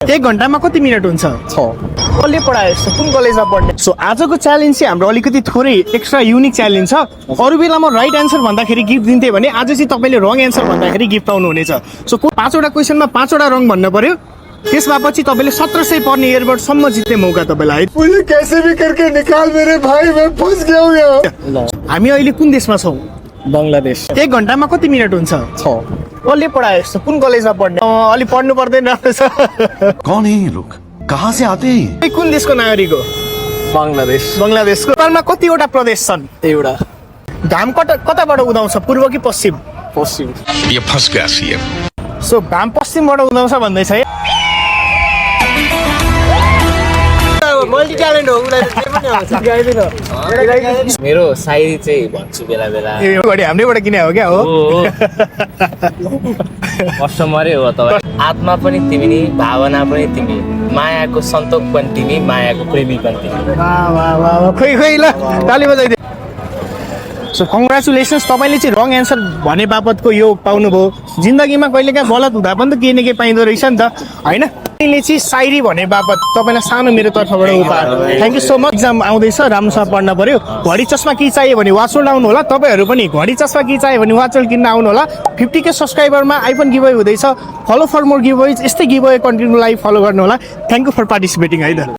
एक घन्टामा कति मिनट हुन्छ? 6 कसले पढायो यस्तो? कुन कलेजमा पढ्ने? सो आजको च्यालेन्ज चाहिँ हाम्रो अलिकति थोरै एक्स्ट्रा युनिक च्यालेन्ज छ। अरू बेलामा राइट एन्सर भन्दाखेरि गिफ्ट दिन्थे भने आज चाहिँ तपाईँले रङ एन्सर भन्दाखेरि गिफ्ट पाउनुहुनेछ। सो 5वटा क्वेसनमा 5वटा रङ भन्न पर्यो। त्यसमा पछि तपाईँले 1700 पर्ने इयरबडसम्म जित्ने मौका तपाईँलाई। मुझे कैसे भी करके निकाल मेरे भाई, मैं फंस गया हूँ यहाँ। हामी अहिले कुन देशमा छौँ? बंगलादेश। एक घन्टामा कति मिनट हुन्छ? 6 कसले पढायो यस्तो? कुन कलेजमा पढ्ने? अलि पढ्नु पर्दैन रहेछ। कौन है ये लोग, कहाँ से आते हैं? कुन देशको नागरिक हो? बंगलादेश। बङ्गलादेशको। नेपालमा कतिवटा प्रदेश छन्? एउटा। घाम कताबाट उदाउँछ? पूर्व कि पश्चिम? पश्चिम। ये फंस गया सीएम। सो घाम पश्चिमबाट उदाउँछ भन्दैछ है। मल्टी ट्यालेन्ट हो, उसलाई त जे पनि आउँछ। मेरो सायरी चाहिँ भन्छु बेला बेला। ए घडी हाम्रैबाट किने हो क्या हो? कस्टमरै हो तपाईँ। आत्मा पनि तिमी नि, भावना पनि तिमी, मायाको सन्तोक पनि तिमी, मायाको प्रेमी पनि तिमी। वाह वाह वाह वाह, खोइ ल ताली बजाइदियो। सो कङ्ग्रेचुलेसन्स, तपाईँले चाहिँ रङ एन्सर भने बापतको यो पाउनुभयो। जिन्दगीमा कहिलेकाहीँ गलत हुँदा पनि त केही न केही पाइँदो रहेछ नि त, होइन? तपाईँले चाहिँ सायरी भने बापत तपाईँलाई सानो मेरो तर्फबाट उपहार। Thank you so much. Exam आउँदैछ, राम्रोसँग पढ्न पर्यो। घडी चस्मा के चाहियो भने वाचोल्ड आउनु होला। तपाईँहरू पनि घडी चस्मा के चाहियो भने वाचोल्ड किन्न आउनु होला। 50K सब्सक्राइबरमा आइफोन गिभअवे हुँदैछ। फलो फर मोर गिभअवेज, यस्तै गिभअवे कन्टिन्यू लाइभ फलो गर्नु होला। थ्याङ्क यू फर पार्टिसिपेटिङ है त।